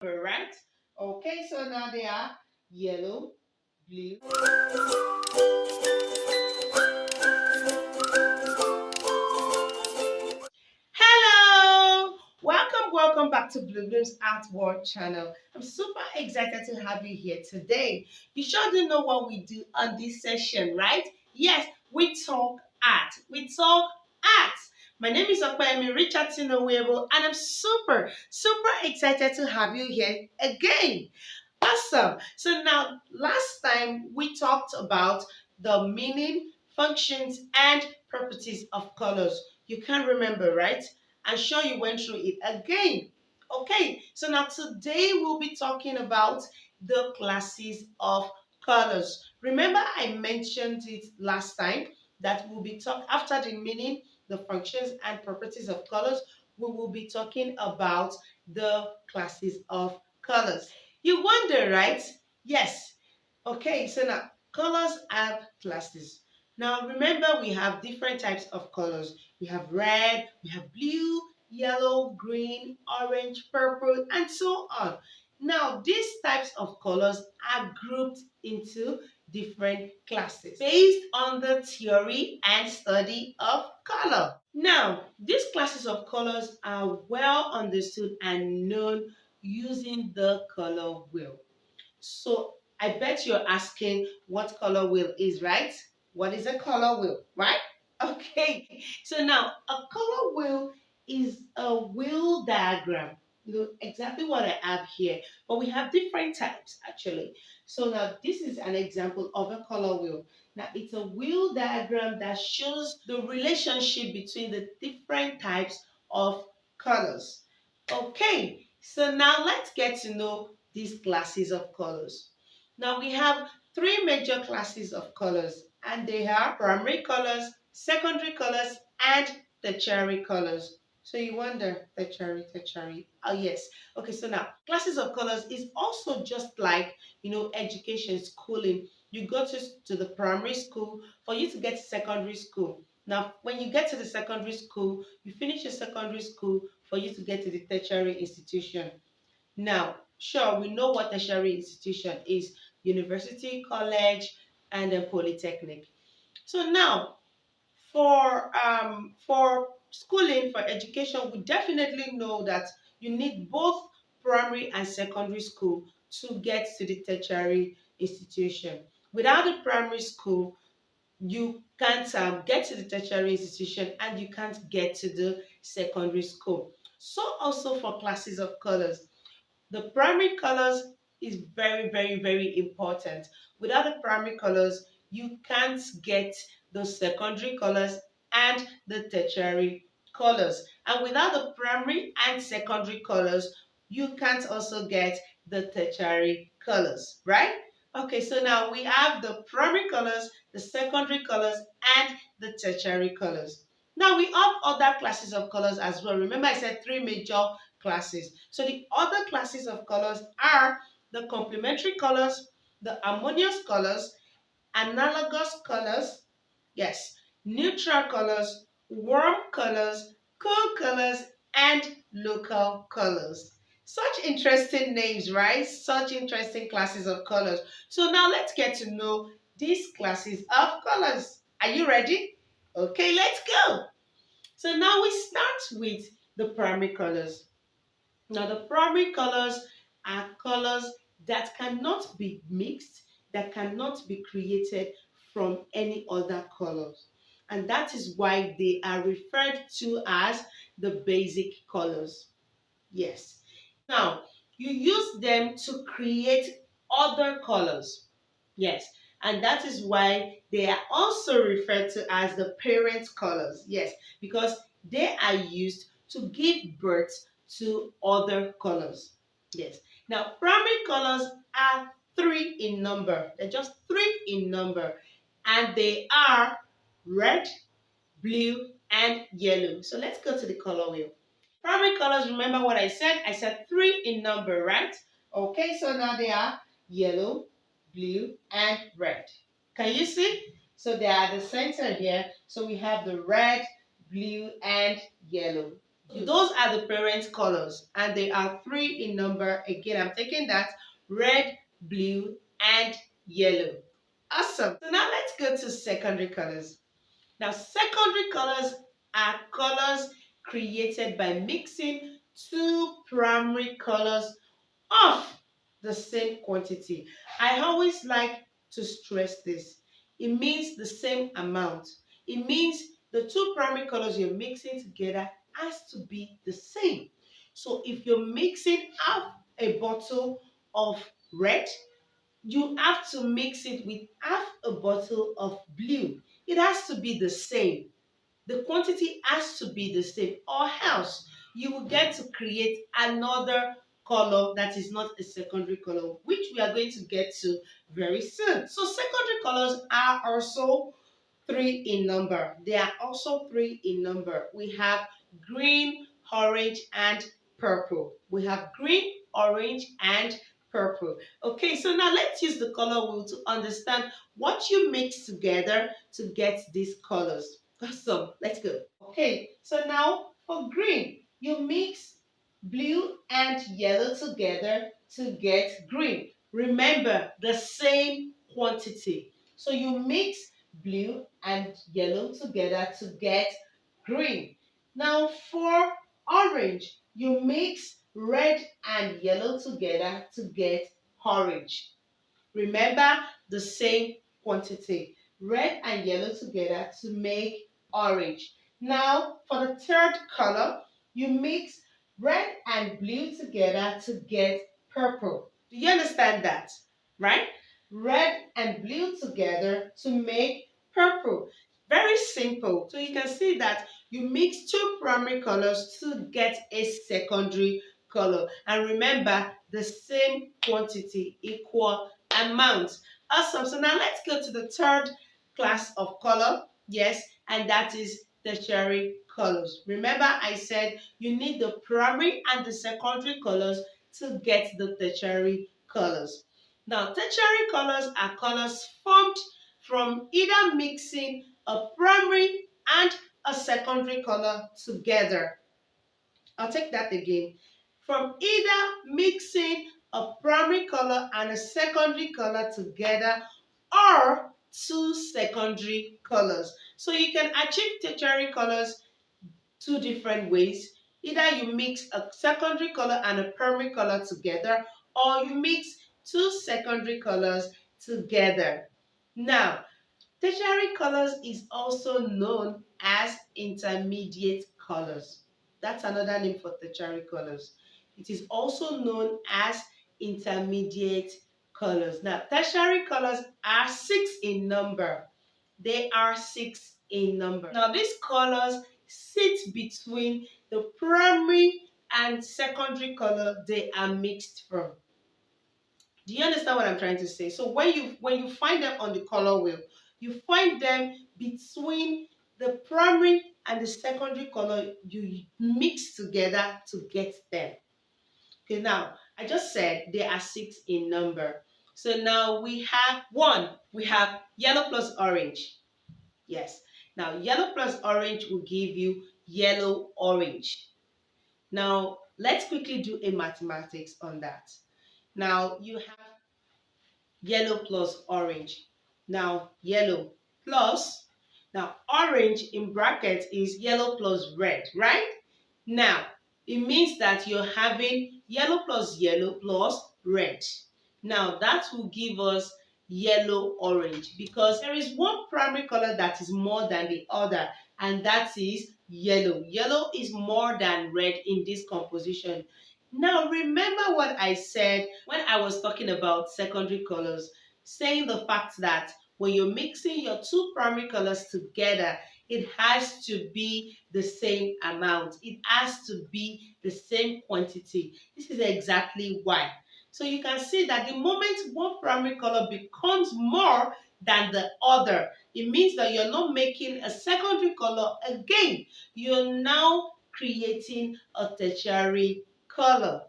right? Okay, so now they are yellow, blue. Hello! Welcome back to Blue Bloom's Art World channel. I'm super excited to have you here today. You sure do know what we do on this session, right? Yes, we talk art. We talk art. My name is Okpeyemi Richardson Owebo, and I'm super excited to have you here again. Awesome. So now, last time we talked about the meaning, functions, and properties of colors. You can't remember, right? I'm sure you went through it again. Okay, so now today we'll be talking about the classes of colors. Remember I mentioned it last time that we'll be talking after the meaning, the functions, and properties of colors. We will be talking about the classes of colors. You wonder, right? Yes. Okay, so now colors have classes. Now remember we have different types of colors. We have red, we have blue, yellow, green, orange, purple, and so on. Now these types of colors are grouped into different classes based on the theory and study of color. Now, these classes of colors are well understood and known using the color wheel. So I bet you're asking what color wheel is, right? What is a color wheel, right? Okay, so now a color wheel is a wheel diagram. You know exactly what I have here, but we have different types actually. So now this is an example of a color wheel. Now it's a wheel diagram that shows the relationship between the different types of colors. Okay, so now let's get to know these classes of colors. Now we have three major classes of colors, and they are primary colors, secondary colors, and tertiary colors. So you wonder, tertiary. Oh yes. Okay, so now classes of colors is also just like education, schooling. You go to the primary school for you to get to secondary school. Now, when you get to the secondary school, you finish your secondary school for you to get to the tertiary institution. Now, sure, we know what tertiary institution is: university, college, and then polytechnic. So now, for schooling, for education, we definitely know that you need both primary and secondary school to get to the tertiary institution. Without the primary school, you can't get to the tertiary institution and you can't get to the secondary school. So also for classes of colors, the primary colors is very important. Without the primary colors, you can't get the secondary colors and the tertiary colors. And without the primary and secondary colors, you can't also get the tertiary colors, right? Okay, so now we have the primary colors, the secondary colors, and the tertiary colors. Now we have other classes of colors as well. Remember I said three major classes. So the other classes of colors are the complementary colors, the harmonious colors, analogous colors, yes, neutral colors, warm colors, cool colors, and local colors. Such interesting names, right? Such interesting classes of colors. So now let's get to know these classes of colors. Are you ready? Okay, let's go. So now we start with the primary colors. Now, the primary colors are colors that cannot be mixed, that cannot be created from any other colors. And that is why they are referred to as the basic colors. Yes. Now, you use them to create other colors. Yes. And that is why they are also referred to as the parent colors. Yes, because they are used to give birth to other colors. Yes. Now, primary colors are three in number. They're just three in number. And they are red, blue, and yellow. So let's go to the color wheel. Primary colors, remember what I said? I said three in number, right? Okay, so now they are yellow, blue, and red. Can you see? So they are the center here. So we have the red, blue, and yellow. Those are the parent colors, and they are three in number. Again, I'm taking that: red, blue, and yellow. Awesome. So now let's go to secondary colors. Now, secondary colors are colors created by mixing two primary colors of the same quantity. I always like to stress this. It means the same amount. It means the two primary colors you're mixing together has to be the same. So if you're mixing half a bottle of red, you have to mix it with half a bottle of blue. It has to be the same. The quantity has to be the same, or else you will get to create another color that is not a secondary color, which we are going to get to very soon. So secondary colors are also three in number. They are also three in number. We have green, orange, and purple. We have green, orange, and purple. Okay, so now let's use the color wheel to understand what you mix together to get these colors. Awesome, let's go. Okay, so now for green, you mix blue and yellow together to get green. Remember the same quantity. So you mix blue and yellow together to get green. Now for orange, you mix red and yellow together to get orange. Remember the same quantity. Red and yellow together to make orange. Now for the third color, you mix red and blue together to get purple. Do you understand that? Right? Red and blue together to make purple. Very simple. So you can see that you mix two primary colors to get a secondary color. And remember, the same quantity, equal amount. Awesome. So now let's go to the third class of color. Yes, and that is tertiary colors. Remember, I said you need the primary and the secondary colors to get the tertiary colors. Now, tertiary colors are colors formed from either mixing a primary and a secondary color together. I'll take that again. From either mixing a primary color and a secondary color together, or two secondary colors. So you can achieve tertiary colors two different ways. Either you mix a secondary color and a primary color together, or you mix two secondary colors together. Now, tertiary colors is also known as intermediate colors. That's another name for tertiary colors. It is also known as intermediate colors. Now, tertiary colors are six in number. They are six in number. Now, these colors sit between the primary and secondary color they are mixed from. Do you understand what I'm trying to say? So when you find them on the color wheel, you find them between the primary and the secondary color you mix together to get them. Okay, now I just said there are six in number. So now we have one. We have yellow plus orange. Yes. Now yellow plus orange will give you yellow orange. Now let's quickly do a mathematics on that. Now you have yellow plus orange. Now, yellow plus, now orange in brackets is yellow plus red, right? Now, it means that you're having yellow plus red. Now, that will give us yellow orange because there is one primary color that is more than the other, and that is yellow. Yellow is more than red in this composition. Now, remember what I said when I was talking about secondary colors, saying the fact that when you're mixing your two primary colors together, it has to be the same amount. It has to be the same quantity. This is exactly why. So you can see that the moment one primary color becomes more than the other, it means that you're not making a secondary color again. You're now creating a tertiary color.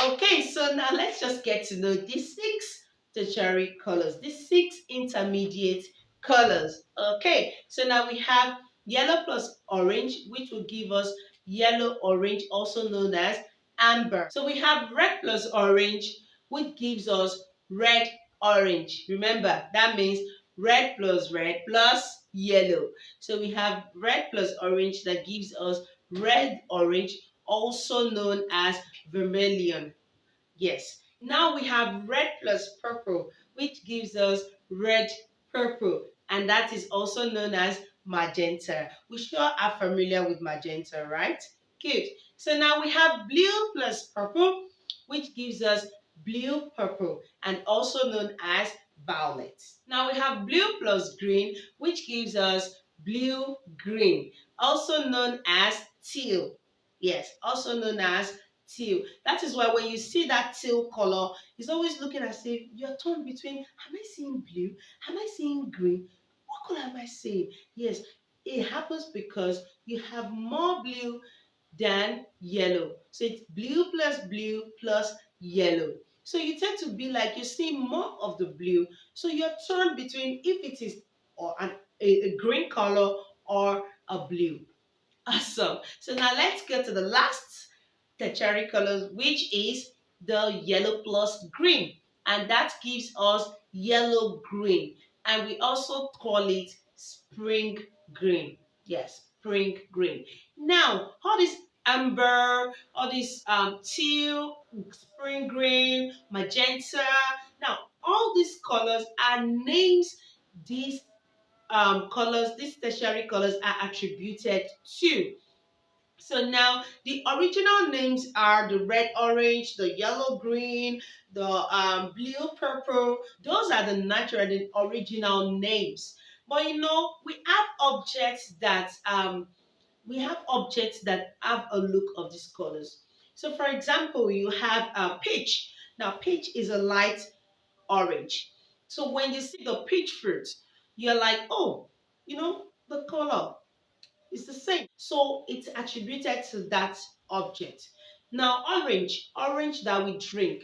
Okay, so now let's just get to know these six tertiary colors, these six intermediate colors. Okay, so now we have yellow plus orange, which will give us yellow orange, also known as amber. So we have red plus orange, which gives us red orange. Remember, that means red plus yellow. So we have red plus orange that gives us red orange, also known as vermilion. Yes. Now we have red plus purple, which gives us red purple, and that is also known as magenta. We sure are familiar with magenta, right? Good. So now we have blue plus purple, which gives us blue purple, and also known as violet. Now we have blue plus green, which gives us blue green, also known as teal. Yes, also known as teal. That is why when you see that teal color, it's always looking as if you're torn between, am I seeing blue? Am I seeing green? What color am I seeing? Yes, it happens because you have more blue than yellow. So it's blue plus yellow. So you tend to be like you see more of the blue. So you're torn between if it is or a green color or a blue. Awesome. So now let's go to the last tertiary colors, which is the yellow plus green. And that gives us yellow green. And we also call it spring green. Yes, spring green. Now, all this amber, all this teal, spring green, magenta. Now, all these colors are names these colors, these tertiary colors are attributed to. So now the original names are the red orange, the yellow green, the blue purple. Those are the natural and original names. But we have objects that have a look of these colors. So for example, you have peach. Now peach is a light orange. So when you see the peach fruit, you're like, oh, the color is the same. So it's attributed to that object. Now, orange that we drink,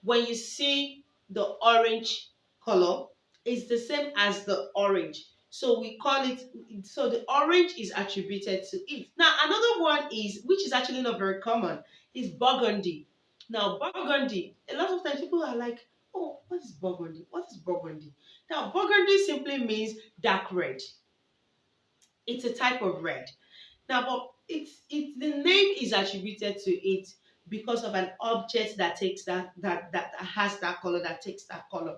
when you see the orange color, it's the same as the orange. So we call it, so the orange is attributed to it. Now, another one is, which is actually not very common, is burgundy. Now, burgundy, a lot of times people are like, oh, what is burgundy? What is burgundy? Now, burgundy simply means dark red. It's a type of red. Now, but the name is attributed to it because of an object that takes that has that color, that takes that color.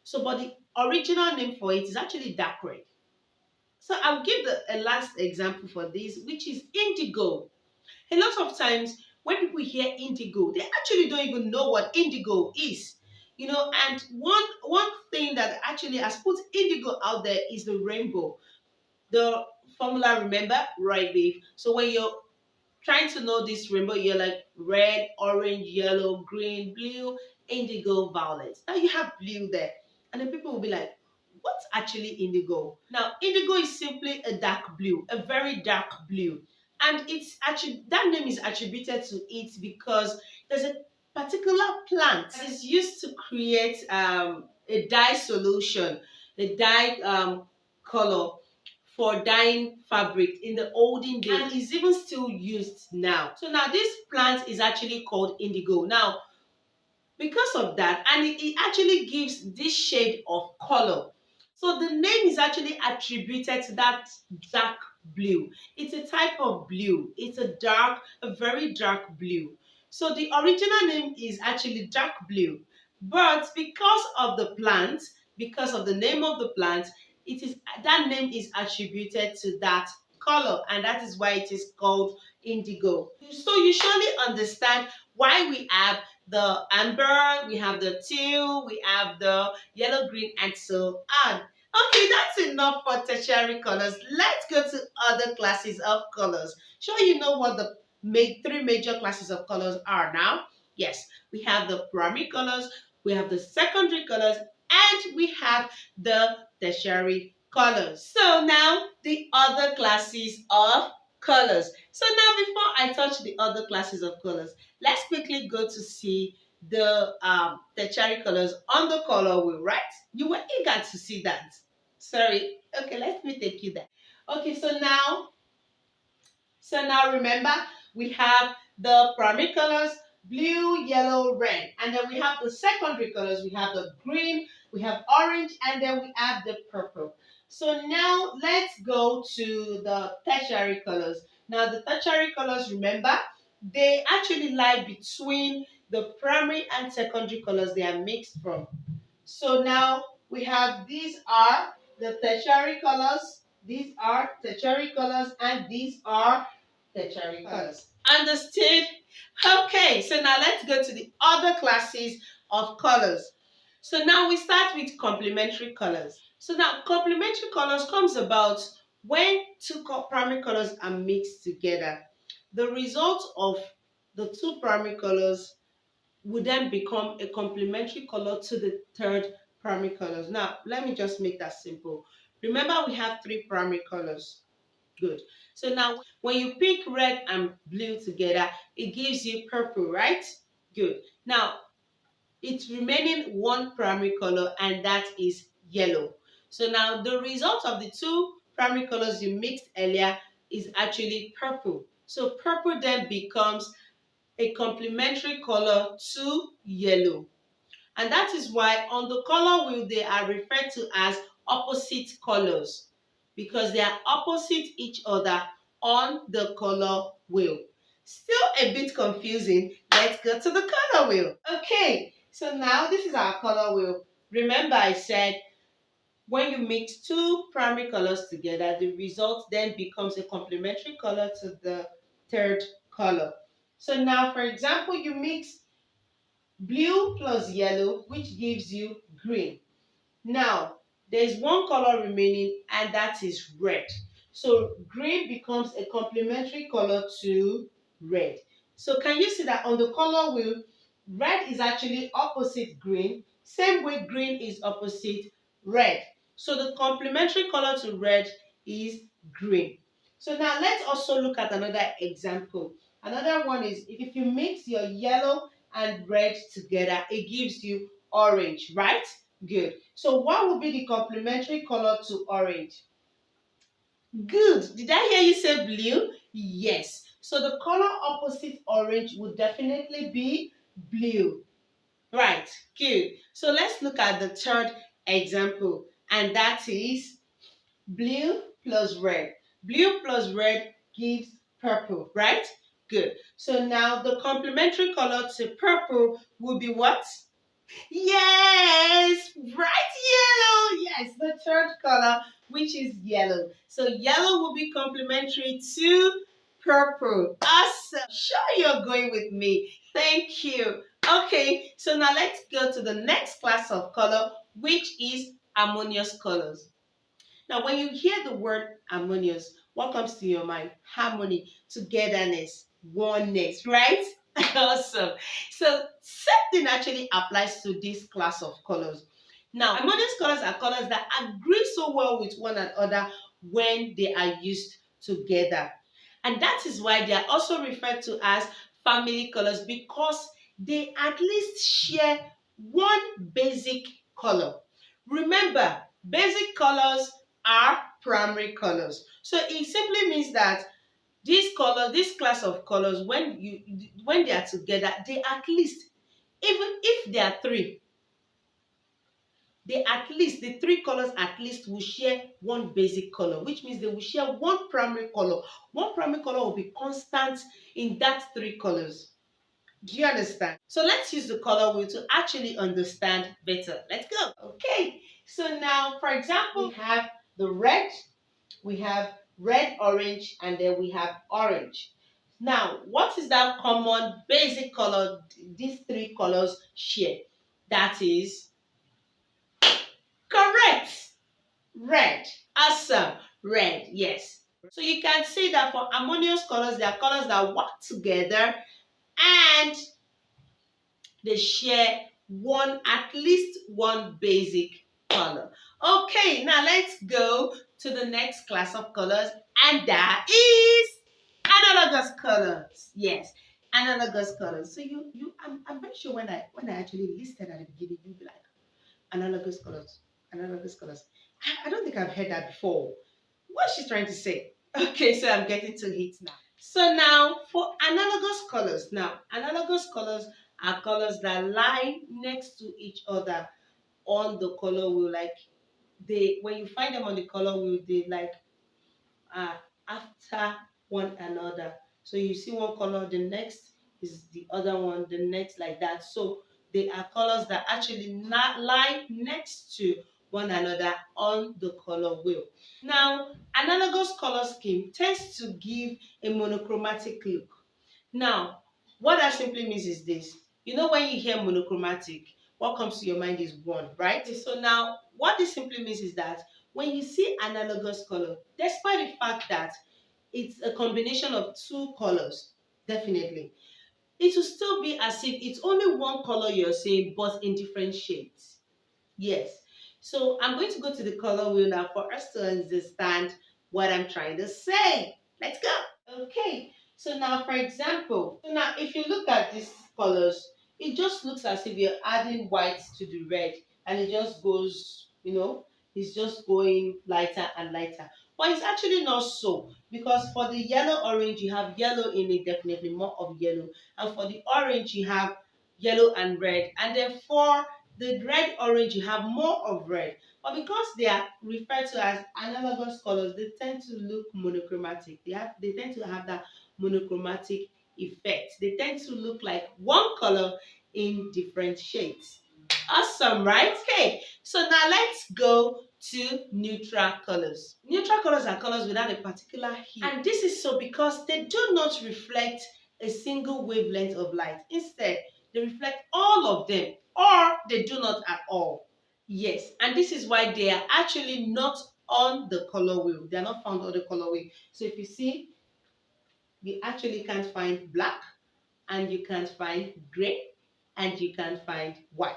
So, but the original name for it is actually dark red. So I'll give a last example for this, which is indigo. A lot of times when people hear indigo, they actually don't even know what indigo is. And one thing that actually has put indigo out there is the rainbow. The formula, remember, right, babe? So when you're trying to know this rainbow, you're like red, orange, yellow, green, blue, indigo, violet. Now you have blue there. And then people will be like, what's actually indigo? Now, indigo is simply a dark blue, a very dark blue. And it's actually, that name is attributed to it because there's a particular plant that is used to create a dye solution, a dye color for dyeing fabric in the olden days, and is even still used now. So now this plant is actually called indigo. Now, because of that, and it actually gives this shade of color. So the name is actually attributed to that dark blue. It's a type of blue. It's a very dark blue. So the original name is actually dark blue. But because of the plant, because of the name of the plant, that name is attributed to that color, and that is why it is called indigo. So you surely understand why we have the amber, we have the teal, we have the yellow, green, and so on. Okay, that's enough for tertiary colors. Let's go to other classes of colors. Sure, you know what the three major classes of colors are now? Yes, we have the primary colors, we have the secondary colors, and we have the tertiary colors. So now the other classes of colors. So now before I touch the other classes of colors, let's quickly go to see the tertiary colors on the color wheel, right? You were eager to see that. Sorry. Okay, let me take you there. Okay, so now So now remember, we have the primary colors, blue, yellow, red. And then we have the secondary colors. We have the green, we have orange, and then we have the purple. So now let's go to the tertiary colors. Now the tertiary colors, remember, they actually lie between the primary and secondary colors they are mixed from. So now we have these are the tertiary colors, these are tertiary colors, and these are tertiary colors. Understood? Okay, so now let's go to the other classes of colors. So now we start with complementary colors. So now complementary colors comes about when two primary colors are mixed together. The result of the two primary colors would then become a complementary color to the third primary colors. Now, let me just make that simple. Remember, we have three primary colors. Good. So now, when you pick red and blue together, it gives you purple, right? Good. Now, it's remaining one primary color, and that is yellow. So now, the result of the two primary colors you mixed earlier is actually purple. So purple then becomes a complementary color to yellow. And that is why on the color wheel they are referred to as opposite colors, because they are opposite each other on the color wheel. Still a bit confusing. Let's go to the color wheel. Okay, so now this is our color wheel. Remember I said when you mix two primary colors together, the result then becomes a complementary color to the third color. So now, for example, you mix blue plus yellow, which gives you green. Now, there's one color remaining, and that is red. So green becomes a complementary color to red. So can you see that on the color wheel, red is actually opposite green, same way green is opposite red. So the complementary color to red is green. So now let's also look at another example. Another one is if you mix your yellow and red together, it gives you orange, right? Good. So what would be the complementary color to orange? Good. Did I hear you say blue? Yes. So the color opposite orange would definitely be blue. Right. Good. So let's look at the third example, and that is blue plus red. Blue plus red gives purple, right? Good. So now the complementary color to purple will be what? Yes, bright yellow. Yes, the third color, which is yellow. So yellow will be complementary to purple. Awesome. Sure, you're going with me. Thank you. Okay, so now let's go to the next class of color, which is harmonious colors. Now, when you hear the word harmonious, what comes to your mind? Harmony, togetherness, oneness, right? Awesome. So, same thing actually applies to this class of colors. Now, harmonious colors are colors that agree so well with one another when they are used together. And that is why they are also referred to as family colors, because they at least share one basic color. Remember, basic colors are primary colors. So it simply means that this class of colors, when they are together, they at least, even if there are three, the three colors at least will share one basic color, which means they will share one primary color. One primary color will be constant in that three colors. Do you understand? So let's use the color wheel to actually understand better. Let's go. Okay. So now, for example, we have the red, we have red, orange, and then we have orange. Now, what is that common basic color these three colors share? That is correct. Red. Awesome. Red. Yes. So you can see that for harmonious colors, they are colors that work together and they share at least one basic color. Okay, now let's go to the next class of colors, and that is analogous colors. Yes, analogous colors. So I'm very sure when I actually listed at the beginning, you'll be like, analogous colors, analogous colors. I don't think I've heard that before. What's she trying to say? Okay, so I'm getting to it now. So now for analogous colors. Now, analogous colors are colors that lie next to each other on the color wheel. Like they, when you find them on the color wheel, they like are after one another. So you see one color, the next is the other one, the next, like that. So they are colors that actually not lie next to one another on the color wheel. Now, analogous color scheme tends to give a monochromatic look. Now, what that simply means is this. You know, when you hear monochromatic, what comes to your mind is one, right? So now, what this simply means is that when you see analogous color, despite the fact that it's a combination of two colors, definitely, it will still be as if it's only one color you're seeing, but in different shades. Yes. So I'm going to go to the color wheel now for us to understand what I'm trying to say. Let's go. Okay. So now, for example, so now if you look at these colors, it just looks as if you're adding white to the red, and it just goes, it's just going lighter and lighter. But it's actually not so, because for the yellow orange, you have yellow in it, definitely more of yellow. And for the orange, you have yellow and red. And then for the red orange, you have more of red. But because they are referred to as analogous colors, they tend to look monochromatic. They tend to have that monochromatic effect. They tend to look like one color in different shades. Awesome, right? Okay, so now let's go to neutral colors. Neutral colors are colors without a particular hue. And this is so because they do not reflect a single wavelength of light. Instead, they reflect all of them, or they do not at all. Yes, and this is why they are actually not on the color wheel. They are not found on the color wheel. So if you see, you actually can't find black, and you can't find gray, and you can't find white.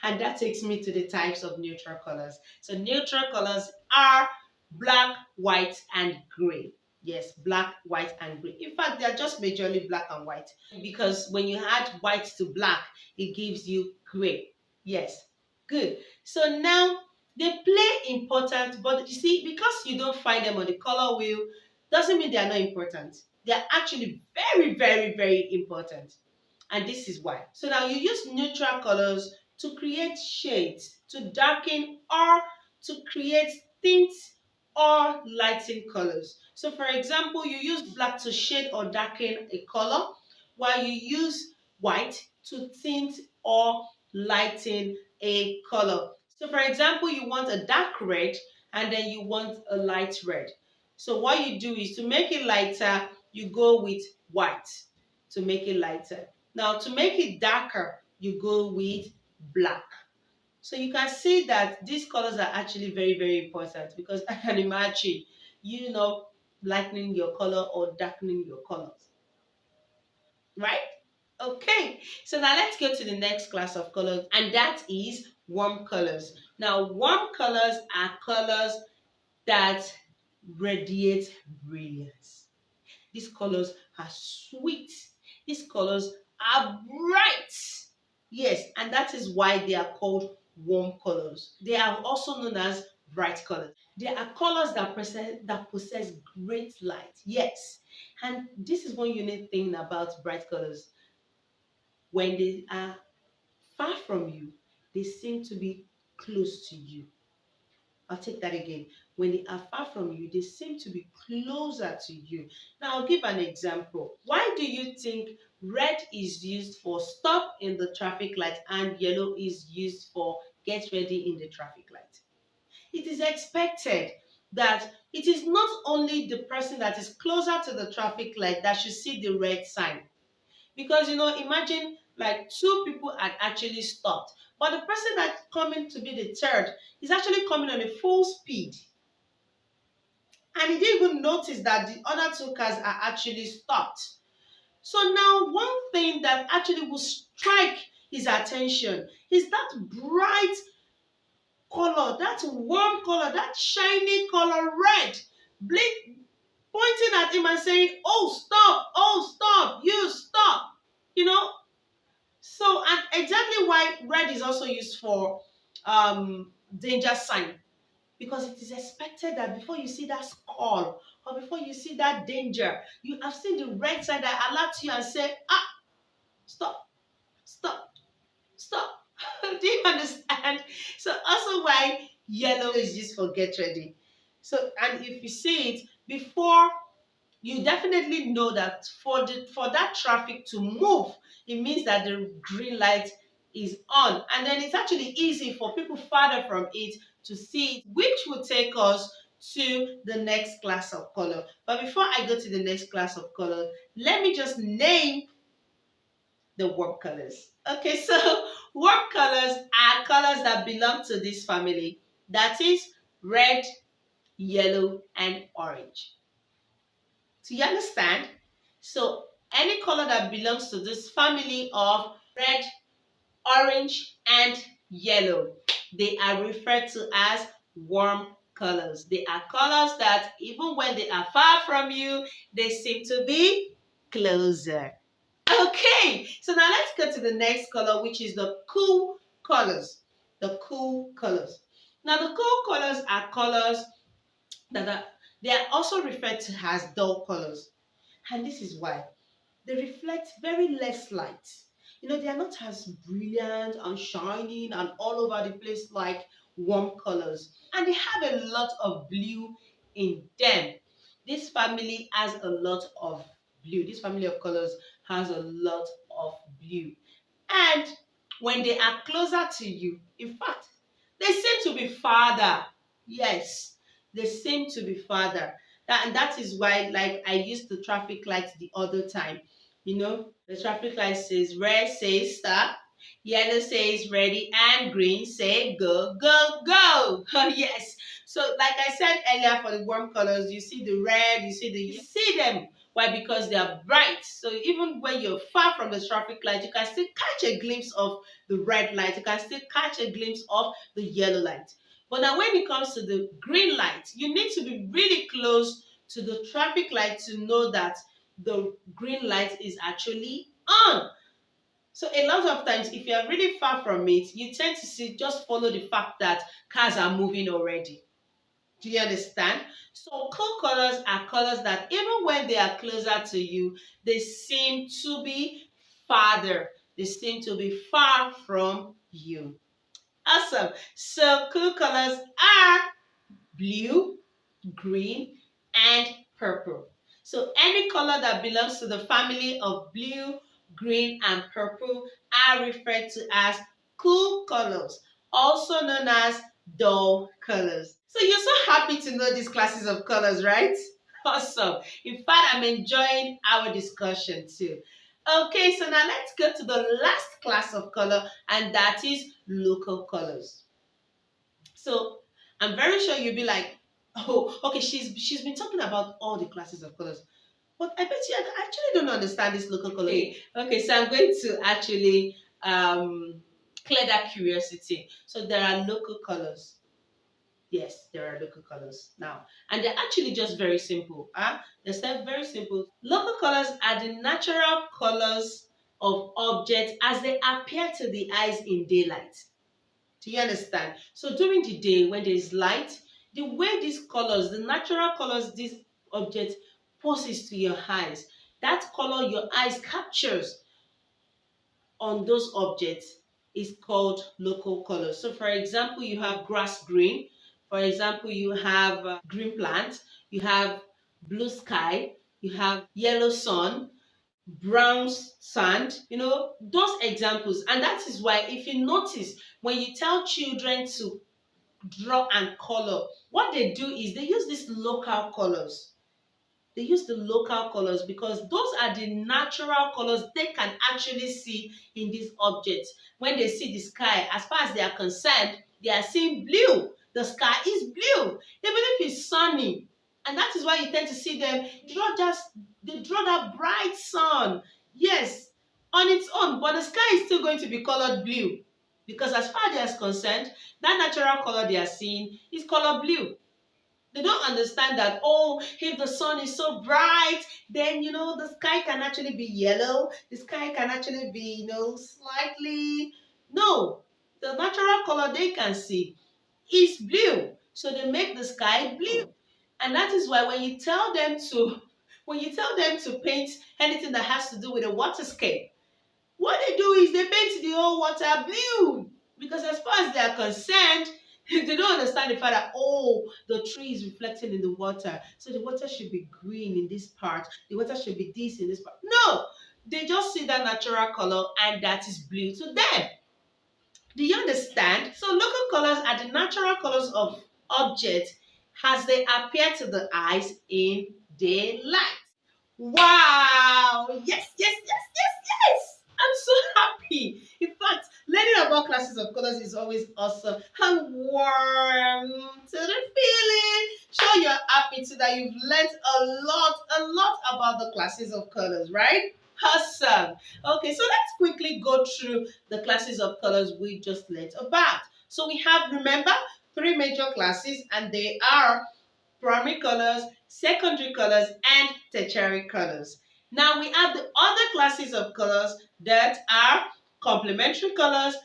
And that takes me to the types of neutral colors. So neutral colors are black, white, and gray. Yes, black, white, and gray. In fact, they're just majorly black and white, because when you add white to black, it gives you gray. Yes, good. So now they play important, but you see, because you don't find them on the color wheel, doesn't mean they are not important. They are actually very, very, very important. And this is why. So now you use neutral colors to create shades, to darken, or to create tints or lighten colors. So for example, you use black to shade or darken a color, while you use white to tint or lighten a color. So for example, you want a dark red, and then you want a light red. So what you do is, to make it lighter, you go with white to make it lighter. Now, to make it darker, you go with black. So you can see that these colors are actually very, very important, because I can imagine, lightening your color or darkening your colors, right? Okay, so now let's go to the next class of colors, and that is warm colors. Now, warm colors are colors that radiate brilliance. These colors are sweet. These colors are bright. Yes, and that is why they are called warm colors. They are also known as bright colors. They are colors that possess great light. Yes, and this is one unique thing about bright colors. When they are far from you, they seem to be close to you. I'll take that again. When they are far from you, they seem to be closer to you. Now, I'll give an example. Why do you think red is used for stop in the traffic light and yellow is used for get ready in the traffic light? It is expected that it is not only the person that is closer to the traffic light that should see the red sign. Because, imagine like two people had actually stopped, but the person that's coming to be the third is actually coming on a full speed. And he didn't even notice that the other two cars are actually stopped. So now, one thing that actually will strike his attention is that bright color, that warm color, that shiny color, red, blink, pointing at him and saying, oh, stop, you stop. You know, So, and exactly why red is also used for danger sign. because it is expected that before you see that skull or before you see that danger, you have seen the red sign that alerts you and say, ah, stop, stop, stop. Do you understand? So also why yellow is used for get ready. So, and if you see it before, you definitely know that for that traffic to move, it means that the green light is on. And then it's actually easy for people farther from it to see it, which will take us to the next class of color. But before I go to the next class of color, let me just name the warm colors. Okay, so warm colors are colors that belong to this family. That is red, yellow, and orange. Do you understand? So any color that belongs to this family of red, orange, and yellow, they are referred to as warm colors. They are colors that even when they are far from you, they seem to be closer. Okay, so now let's go to the next color, which is the cool colors. The cool colors. Now the cool colors are colors that they are also referred to as dull colors. And this is why they reflect very less light. They are not as brilliant and shining and all over the place like warm colors. And they have a lot of blue in them. This family has a lot of blue. This family of colors has a lot of blue. And when they are closer to you, in fact, they seem to be farther. Yes, they seem to be farther. And that is why, like I used the traffic light the other time. The traffic light says red, says stop, yellow says ready, and green say go, go, go. Yes. So, like I said earlier, for the warm colors, you see the red, you see them. Why? Because they are bright. So even when you're far from the traffic light, you can still catch a glimpse of the red light. You can still catch a glimpse of the yellow light. But now when it comes to the green light, you need to be really close to the traffic light to know that the green light is actually on. So a lot of times, if you're really far from it, you tend to see, just follow the fact that cars are moving already. Do you understand? So cool colors are colors that even when they are closer to you, they seem to be farther. They seem to be far from you. Awesome. So cool colors are blue, green, and purple. So any color that belongs to the family of blue, green, and purple are referred to as cool colors, also known as dull colors. So you're so happy to know these classes of colors, right? Awesome. In fact, I'm enjoying our discussion too. Okay, so now let's go to the last class of color, and that is local colors. So I'm very sure you'll be like, oh, okay, she's been talking about all the classes of colors. But I bet you I actually don't understand this local color. Okay, so I'm going to actually clear that curiosity. So there are local colors. Yes, there are local colors now. And they're actually just very simple. They're very simple. Local colors are the natural colors of objects as they appear to the eyes in daylight. Do you understand? So during the day when there is light, the way these colors, the natural colors this object poses to your eyes, that color your eyes captures on those objects is called local colors. So for example, you have grass green. For example, you have green plant. You have blue sky. You have yellow sun, brown sand, those examples. And that is why, if you notice, when you tell children to draw and color, what they do is they use these local colors. They use the local colors because those are the natural colors they can actually see in these objects. When they see the sky, as far as they are concerned, they are seeing blue. The sky is blue, even if it's sunny. And that is why you tend to see them they draw that bright sun. Yes, on its own, but the sky is still going to be colored blue. Because as far as they are concerned, that natural color they are seeing is color blue. They don't understand that, oh, if the sun is so bright, then, the sky can actually be yellow. The sky can actually be, slightly. No, the natural color they can see is blue. So they make the sky blue. And that is why when you tell them to paint anything that has to do with a waterscape, what they do is they paint the whole water blue. Because as far as they are concerned, they don't understand the fact that, oh, the tree is reflecting in the water. So the water should be green in this part. The water should be this in this part. No, they just see that natural color and that is blue to them. Do you understand? So local colors are the natural colors of objects as they appear to the eyes in daylight. Wow! Yes, yes, yes, yes, yes! I'm so happy. In fact, learning about classes of colors is always awesome and warm to the feeling. Sure, you're happy too that you've learned a lot about the classes of colors, right? Awesome. Okay, so let's quickly go through the classes of colors we just learned about. So we have, remember, three major classes, and they are primary colors, secondary colors, and tertiary colors. Now we have the other classes of colors that are complementary colors,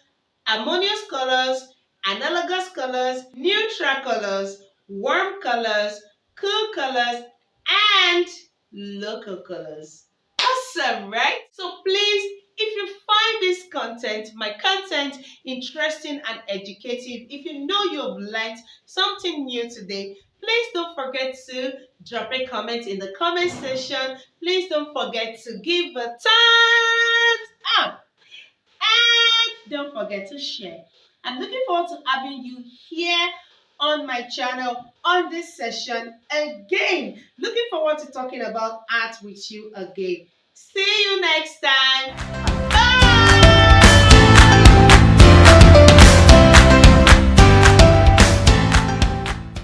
harmonious colors, analogous colors, neutral colors, warm colors, cool colors, and local colors. Awesome, right? So please, if you find this content, my content, interesting and educative, if you know you've learned something new today, please don't forget to drop a comment in the comment section. Please don't forget to give a thumbs up. And don't forget to share. I'm looking forward to having you here on my channel on this session again. Looking forward to talking about art with you again. See you next time. Bye.